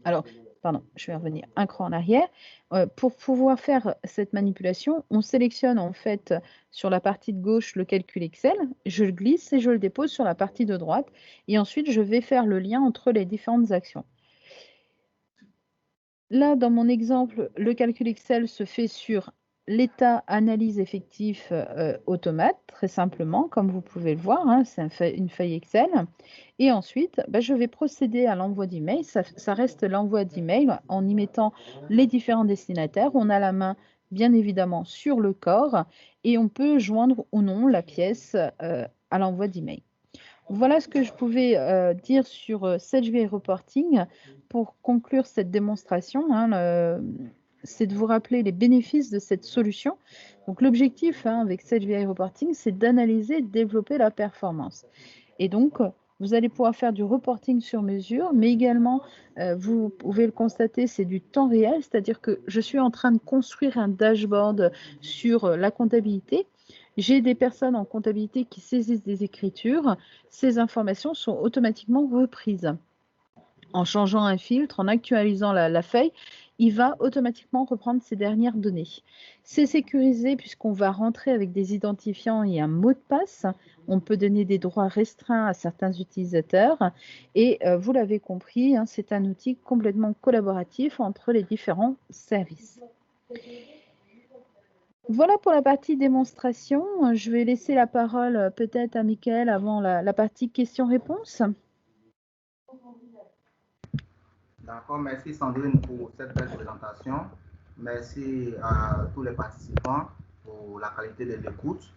Alors, pardon, je vais revenir un cran en arrière. Pour pouvoir faire cette manipulation, on sélectionne en fait sur la partie de gauche le calcul Excel, je le glisse et je le dépose sur la partie de droite. Et ensuite, je vais faire le lien entre les différentes actions. Là, dans mon exemple, le calcul Excel se fait sur l'état analyse effectif automate, très simplement, comme vous pouvez le voir, hein, c'est une feuille Excel. Et ensuite, je vais procéder à l'envoi d'email. Ça reste l'envoi d'email en y mettant les différents destinataires. On a la main, bien évidemment, sur le corps et on peut joindre ou non la pièce à l'envoi d'email. Voilà ce que je pouvais dire sur SageView Reporting. Pour conclure cette démonstration, hein, c'est de vous rappeler les bénéfices de cette solution. Donc l'objectif avec SageView Reporting, c'est d'analyser et de développer la performance. Et donc, Vous allez pouvoir faire du reporting sur mesure, mais également, vous pouvez le constater, c'est du temps réel, c'est-à-dire que je suis en train de construire un dashboard sur la comptabilité. J'ai des personnes en comptabilité qui saisissent des écritures. Ces informations sont automatiquement reprises. En changeant un filtre, en actualisant la feuille, il va automatiquement reprendre ces dernières données. C'est sécurisé puisqu'on va rentrer avec des identifiants et un mot de passe. On peut donner des droits restreints à certains utilisateurs. Et vous l'avez compris, hein, c'est un outil complètement collaboratif entre les différents services. Voilà pour la partie démonstration. Je vais laisser la parole peut-être à Mickaël avant la partie questions-réponses. D'accord, merci Sandrine pour cette belle présentation. Merci à tous les participants pour la qualité de l'écoute.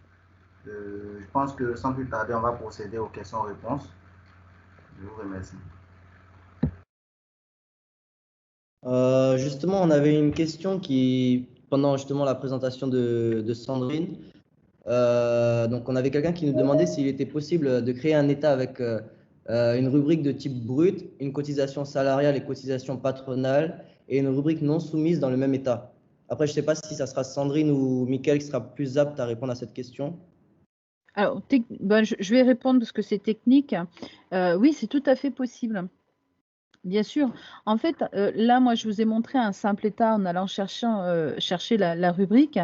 Je pense que sans plus tarder, on va procéder aux questions-réponses. Je vous remercie. Justement, on avait une question qui, pendant justement la présentation de Sandrine, donc on avait quelqu'un qui nous demandait s'il était possible de créer un état avec une rubrique de type brut, une cotisation salariale et cotisation patronale, et une rubrique non soumise dans le même état. Après, je ne sais pas si ça sera Sandrine ou Mickaël qui sera plus apte à répondre à cette question. Alors, je vais répondre parce que c'est technique. Oui, c'est tout à fait possible. Bien sûr. En fait, là, moi, je vous ai montré un simple état en allant chercher la rubrique,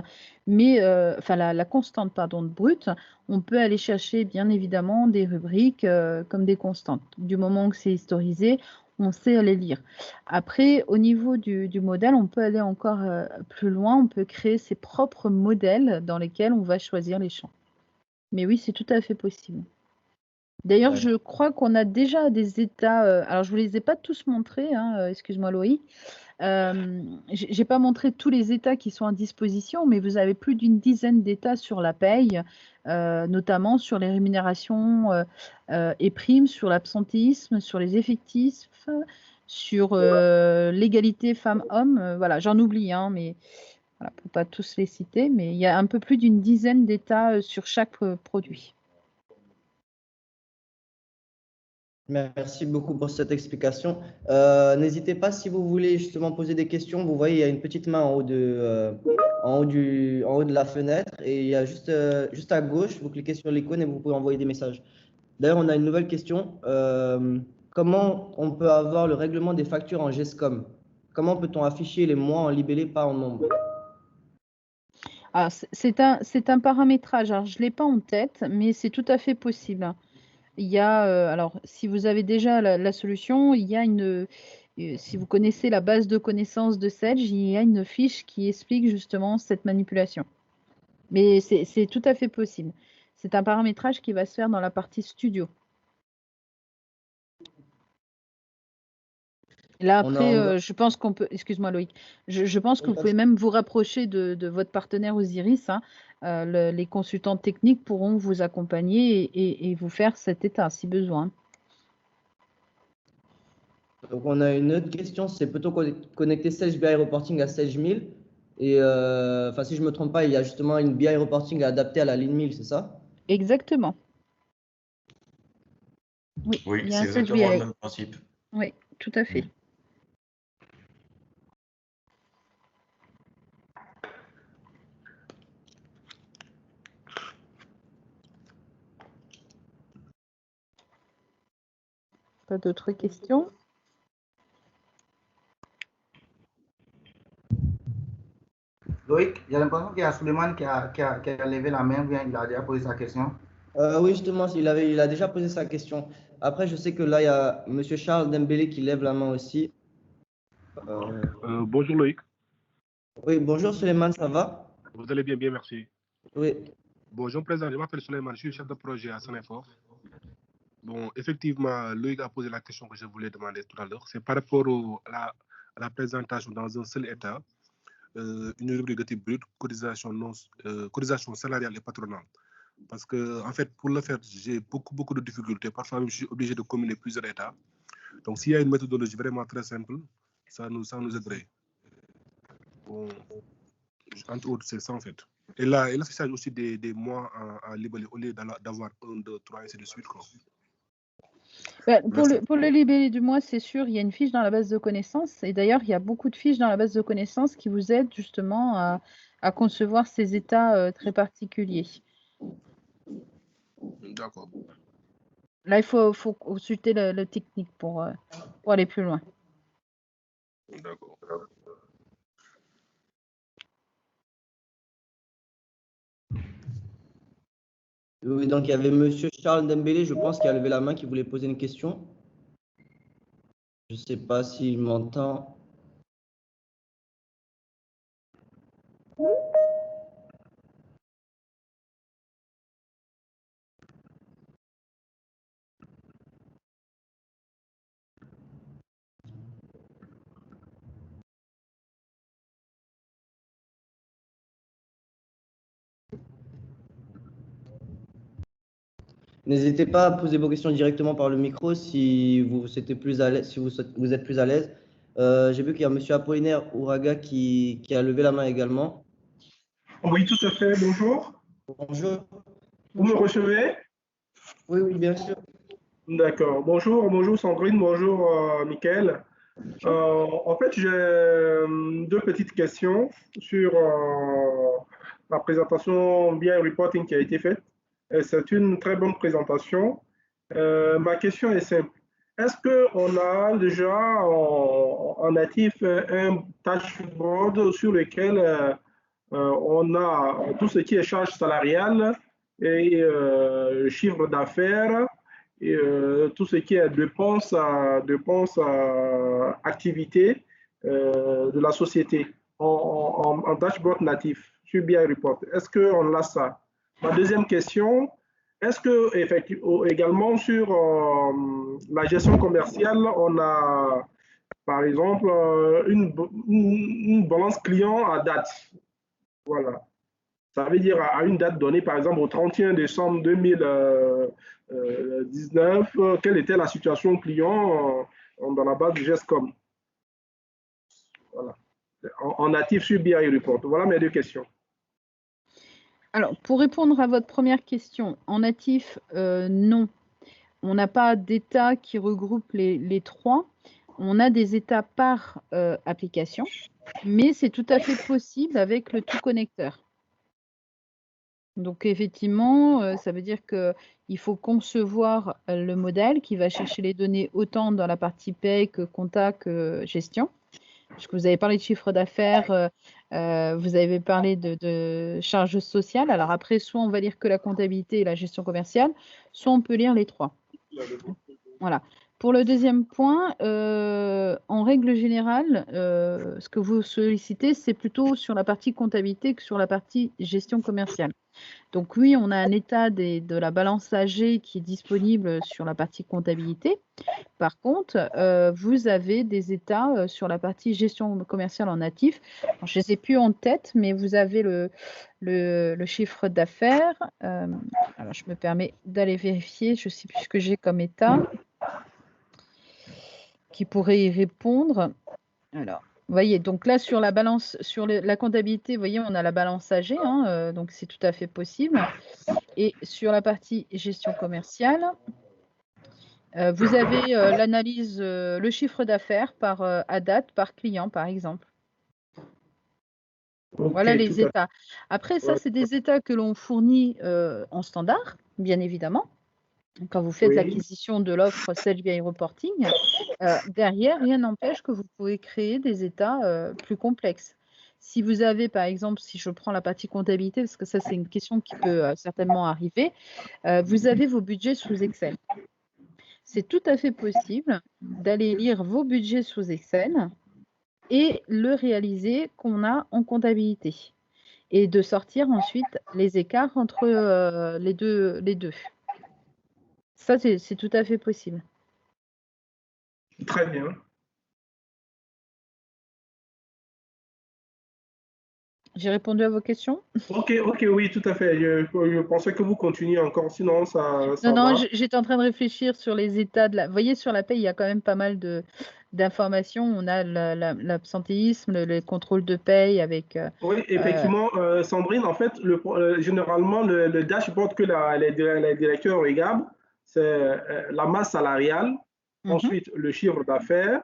mais enfin la constante, pardon, brute. On peut aller chercher, bien évidemment, des rubriques comme des constantes. Du moment que c'est historisé, on sait les lire. Après, au niveau du modèle, on peut aller encore plus loin. On peut créer ses propres modèles dans lesquels on va choisir les champs. Mais oui, c'est tout à fait possible. D'ailleurs, Ouais. je crois qu'on a déjà des états. Alors, je ne vous les ai pas tous montrés, hein, excuse-moi Loïc. J'ai pas montré tous les états qui sont à disposition, mais vous avez plus d'une dizaine d'états sur la paye, notamment sur les rémunérations et primes, sur l'absentéisme, sur les effectifs, sur l'égalité femmes-hommes. Voilà, j'en oublie, hein, mais voilà, pour pas tous les citer, mais il y a un peu plus d'une dizaine d'états sur chaque produit. Merci beaucoup pour cette explication. N'hésitez pas si vous voulez justement poser des questions. Vous voyez, il y a une petite main en haut de la fenêtre et il y a juste à gauche, vous cliquez sur l'icône et vous pouvez envoyer des messages. D'ailleurs, on a une nouvelle question. Comment on peut avoir le règlement des factures en GESCOM? Comment peut-on afficher les mois en libellé, pas en nombre? Ah, c'est un paramétrage. Alors, je ne l'ai pas en tête, mais c'est tout à fait possible. Il y a, alors, si vous avez déjà la solution, il y a si vous connaissez la base de connaissances de Sage, il y a une fiche qui explique justement cette manipulation. Mais c'est tout à fait possible. C'est un paramétrage qui va se faire dans la partie studio. Là, après, je pense qu'on peut, excuse-moi Loïc, je pense que vous pouvez même vous rapprocher de votre partenaire Osiris. Hein. Les consultants techniques pourront vous accompagner et vous faire cet état si besoin. Donc, on a une autre question, c'est peut-on connecter Sage BI Reporting à Sage 1000? Et enfin, si je ne me trompe pas, il y a justement une BI Reporting adaptée à la ligne 1000, c'est ça? Exactement. Oui, Oui, il y a c'est un Sage exactement le BI. même principe. Oui, tout à fait. Pas d'autres questions? Loïc, j'ai l'impression qu'il y a Suleiman qui a levé la main, bien il a déjà posé sa question. Oui, justement, il a déjà posé sa question. Après, je sais que là, il y a M. Charles Dembélé qui lève la main aussi. Bonjour Loïc. Oui, bonjour Suleiman, ça va? Vous allez bien, bien, merci. Oui. Bon, je me présente, je m'appelle Suleiman, je suis chef de projet à Sonefort. Bon, effectivement, Loïc a posé la question que je voulais demander tout à l'heure. C'est par rapport à la présentation dans un seul état, une rubrique de type brut, cotisation salariale et patronale. Parce que, en fait, pour le faire, j'ai beaucoup de difficultés. Parfois, je suis obligé de combiner plusieurs états. Donc, s'il y a une méthodologie vraiment très simple, ça nous aiderait. Bon, entre autres, c'est ça en fait. Et là, il s'agit aussi des mois à libérer au lieu d'avoir 1, 2, 3, et ainsi de suite. Quoi. Pour le libellé du mois, c'est sûr, il y a une fiche dans la base de connaissances. Et d'ailleurs, il y a beaucoup de fiches dans la base de connaissances qui vous aident justement à concevoir ces états très particuliers. D'accord. Là, il faut consulter le technique pour aller plus loin. D'accord. Oui, donc il y avait Monsieur Charles Dembélé, je pense, qui a levé la main, qui voulait poser une question. Je ne sais pas s'il m'entend. N'hésitez pas à poser vos questions directement par le micro si vous êtes plus à l'aise. J'ai vu qu'il y a Monsieur Apollinaire Ouraga qui a levé la main également. Oui, tout à fait. Bonjour. Bonjour. Vous me recevez? Oui, oui, bien sûr. D'accord. Bonjour Sandrine, bonjour Mickaël. En fait, j'ai deux petites questions sur la présentation BI Reporting qui a été faite. C'est une très bonne présentation. Ma question est simple. Est-ce qu'on a déjà en natif un dashboard sur lequel on a tout ce qui est charge salariale et chiffre d'affaires et tout ce qui est dépenses activités de la société en dashboard natif sur BI Report? Est-ce qu'on a ça? Ma deuxième question, est-ce que effectivement, également sur la gestion commerciale, on a par exemple une balance client à date? Voilà. Ça veut dire à une date donnée, par exemple au 31 décembre 2019, quelle était la situation client dans la base du GESCOM. Voilà. En natif sur BI Report. Voilà mes deux questions. Alors, pour répondre à votre première question, en natif, non. On n'a pas d'état qui regroupe les trois. On a des états par application, mais c'est tout à fait possible avec le tout connecteur. Donc, effectivement, ça veut dire qu'il faut concevoir le modèle qui va chercher les données autant dans la partie paye que compta que gestion. Parce que vous avez parlé de chiffre d'affaires, vous avez parlé de charges sociales. Alors après, soit on va lire que la comptabilité et la gestion commerciale, soit on peut lire les trois. Voilà. Pour le deuxième point, en règle générale, ce que vous sollicitez, c'est plutôt sur la partie comptabilité que sur la partie gestion commerciale. Donc oui, on a un état de la balance AG qui est disponible sur la partie comptabilité. Par contre, vous avez des états sur la partie gestion commerciale en natif. Alors, je ne les ai plus en tête, mais vous avez le chiffre d'affaires. Alors, je me permets d'aller vérifier. Je ne sais plus ce que j'ai comme état qui pourrait y répondre. Alors, vous voyez, donc là, sur la balance, sur la comptabilité, vous voyez, on a la balance AG, hein, donc c'est tout à fait possible. Et sur la partie gestion commerciale, vous avez l'analyse, le chiffre d'affaires à date, par client, par exemple. Okay, voilà les états. Après, ça, c'est des états que l'on fournit en standard, bien évidemment. Quand vous faites l'acquisition de l'offre Sage BI Reporting, derrière, rien n'empêche que vous pouvez créer des états plus complexes. Si vous avez, par exemple, si je prends la partie comptabilité, parce que ça, c'est une question qui peut certainement arriver, vous avez vos budgets sous Excel. C'est tout à fait possible d'aller lire vos budgets sous Excel et le réaliser qu'on a en comptabilité et de sortir ensuite les écarts entre les deux. Ça, c'est tout à fait possible. Très bien. J'ai répondu à vos questions? Ok, oui, tout à fait. Je pensais que vous continuiez encore, sinon ça non, va. j'étais en train de réfléchir sur les états de la... Vous voyez, sur la paye, il y a quand même pas mal d'informations. On a l'absentéisme, les contrôles de paye avec... oui, effectivement, Sandrine, en fait, généralement, le dashboard que les directeurs regardent, c'est la masse salariale, ensuite le chiffre d'affaires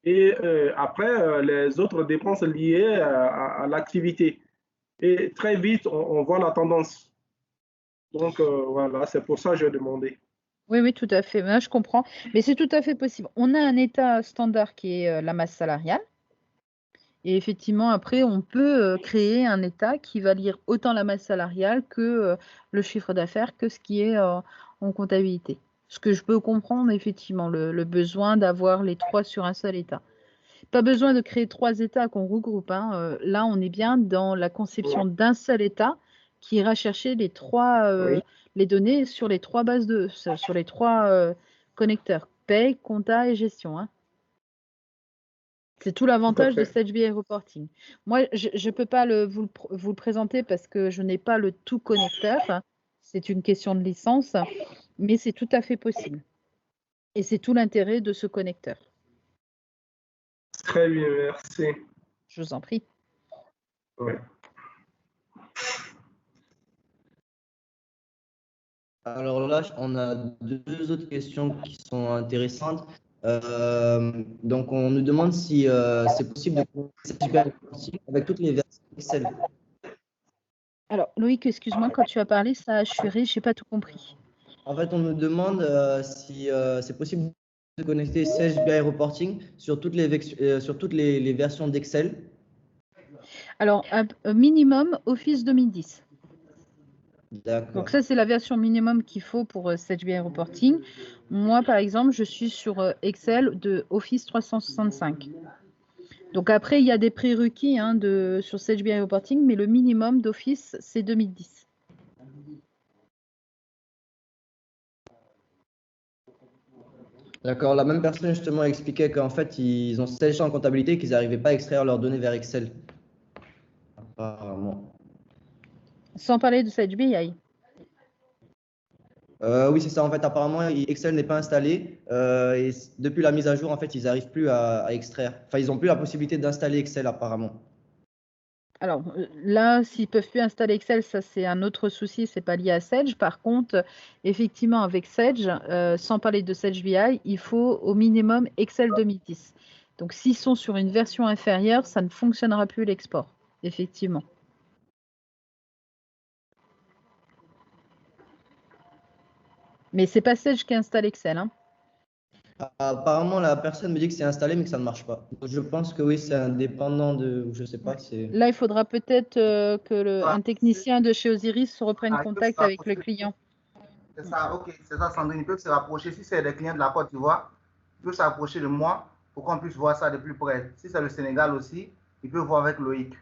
et après les autres dépenses liées à l'activité. Et très vite, on voit la tendance. Donc voilà, c'est pour ça que j'ai demandé. Oui, oui, tout à fait. Moi, je comprends. Mais c'est tout à fait possible. On a un état standard qui est la masse salariale. Et effectivement, après, on peut créer un état qui va lire autant la masse salariale que le chiffre d'affaires, que ce qui est en comptabilité. Ce que je peux comprendre, effectivement, le besoin d'avoir les trois sur un seul état. Pas besoin de créer trois états qu'on regroupe, hein. Là, on est bien dans la conception d'un seul état qui ira chercher les trois, les données sur les trois bases sur les trois connecteurs, paye, compta et gestion, hein. C'est tout l'avantage de Sage BI Reporting. Moi, je ne peux pas vous le présenter parce que je n'ai pas le tout connecteur. C'est une question de licence, mais c'est tout à fait possible. Et c'est tout l'intérêt de ce connecteur. Très bien, merci. Je vous en prie. Oui. Alors là, on a deux autres questions qui sont intéressantes. Donc, on nous demande si c'est possible de connecter avec toutes les versions Excel. Alors, Loïc, excuse-moi, quand tu as parlé, ça a chuiré, je n'ai pas tout compris. En fait, on nous demande si c'est possible de connecter Sage BI Reporting sur toutes les versions d'Excel. Alors, minimum Office 2010. Donc ça, c'est la version minimum qu'il faut pour Sage BI Reporting. Moi, par exemple, je suis sur Excel de Office 365. Donc après, il y a des prérequis sur Sage BI Reporting, mais le minimum d'Office, c'est 2010. D'accord, la même personne justement expliquait qu'en fait, ils ont Sage en comptabilité et qu'ils n'arrivaient pas à extraire leurs données vers Excel. Apparemment. Sans parler de Sage BI. Oui, c'est ça. En fait, apparemment, Excel n'est pas installé et depuis la mise à jour, en fait, ils n'arrivent plus à extraire. Enfin, ils n'ont plus la possibilité d'installer Excel apparemment. Alors là, s'ils ne peuvent plus installer Excel, ça c'est un autre souci, ce n'est pas lié à Sage. Par contre, effectivement, avec Sage, sans parler de Sage BI, il faut au minimum Excel 2010. Donc s'ils sont sur une version inférieure, ça ne fonctionnera plus l'export, effectivement. Mais c'est pas Sage qui installe Excel, hein. Apparemment, la personne me dit que c'est installé, mais que ça ne marche pas. Je pense que oui, c'est indépendant de, je sais pas. Là, il faudra peut-être un technicien de chez Osiris reprenne contact avec le client. C'est ça, ok, c'est ça, Sandrine. Ils peuvent se rapprocher. Si c'est des clients de la Côte d'Ivoire, ils peuvent s'approcher de moi pour qu'on puisse voir ça de plus près. Si c'est le Sénégal aussi, ils peuvent voir avec Loïc.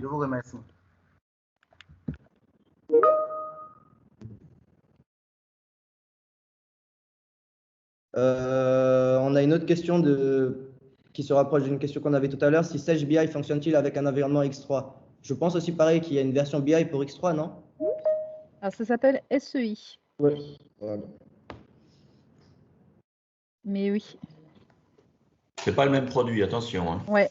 Je vous remercie. On a une autre question qui se rapproche d'une question qu'on avait tout à l'heure. Si Sage BI fonctionne-t-il avec un environnement X3? Je pense aussi pareil qu'il y a une version BI pour X3, non? Ah, ça s'appelle SEI. Oui. Voilà. Mais oui. C'est pas le même produit, attention. Hein. Ouais.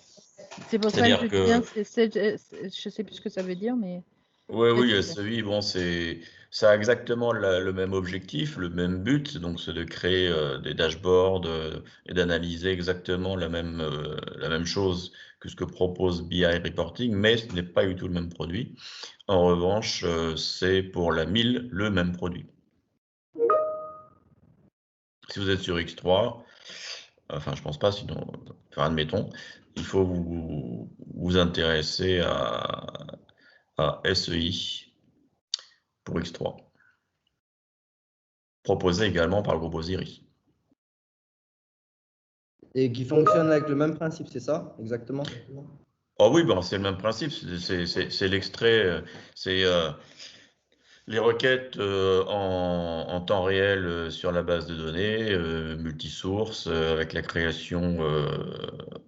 C'est pour ça que je dis bien, je sais plus ce que ça veut dire, mais. Oui, SEI, bon, ça a exactement le même objectif, le même but, donc c'est de créer des dashboards et d'analyser exactement la même chose que ce que propose BI Reporting, mais ce n'est pas du tout le même produit. En revanche, c'est pour la 1000 le même produit. Si vous êtes sur X3, enfin je pense pas, sinon, enfin, admettons, il faut vous intéresser à SEI pour X3, proposé également par le groupe Osiris. Et qui fonctionne avec le même principe, c'est ça, exactement? Oh oui, ben, c'est le même principe, c'est l'extrait, c'est les requêtes en temps réel sur la base de données, multisource, avec la création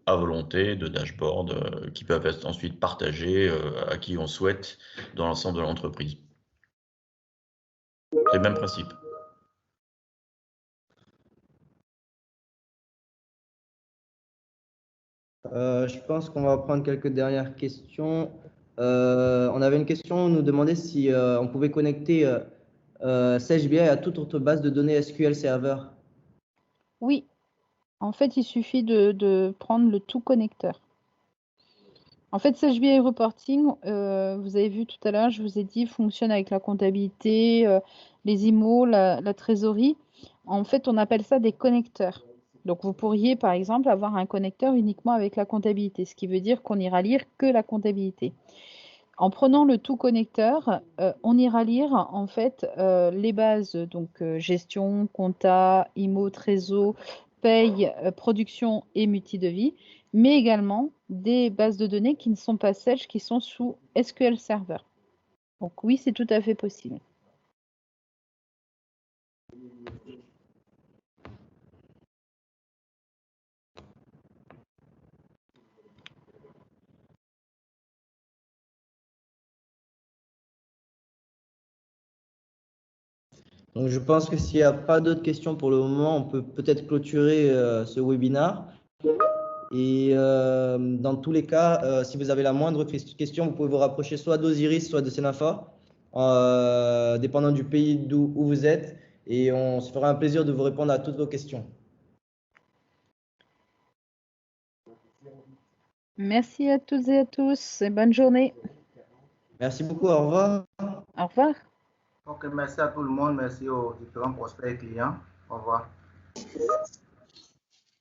à volonté de dashboards qui peuvent être ensuite partagés à qui on souhaite dans l'ensemble de l'entreprise. C'est le même principe. Je pense qu'on va prendre quelques dernières questions. On avait une question, on nous demandait si on pouvait connecter SageBI à toute autre base de données SQL Server? Oui, en fait, il suffit de prendre le tout connecteur. En fait, SageBI Reporting, vous avez vu tout à l'heure, je vous ai dit, fonctionne avec la comptabilité, les IMO, la trésorerie. En fait, on appelle ça des connecteurs. Donc, vous pourriez, par exemple, avoir un connecteur uniquement avec la comptabilité, ce qui veut dire qu'on ira lire que la comptabilité. En prenant le tout connecteur, on ira lire en fait les bases, donc gestion, compta, IMO, trésor, paye, production et multidevis, mais également des bases de données qui ne sont pas Sage, qui sont sous SQL Server. Donc oui, c'est tout à fait possible. Donc, je pense que s'il n'y a pas d'autres questions pour le moment, on peut peut-être clôturer ce webinaire. Et dans tous les cas, si vous avez la moindre question, vous pouvez vous rapprocher soit d'Osiris, soit de Senafa, dépendant du pays où vous êtes. Et on se fera un plaisir de vous répondre à toutes vos questions. Merci à toutes et à tous et bonne journée. Merci beaucoup, au revoir. Au revoir. Ok, merci à tout le monde, merci aux différents prospects et clients. Au revoir.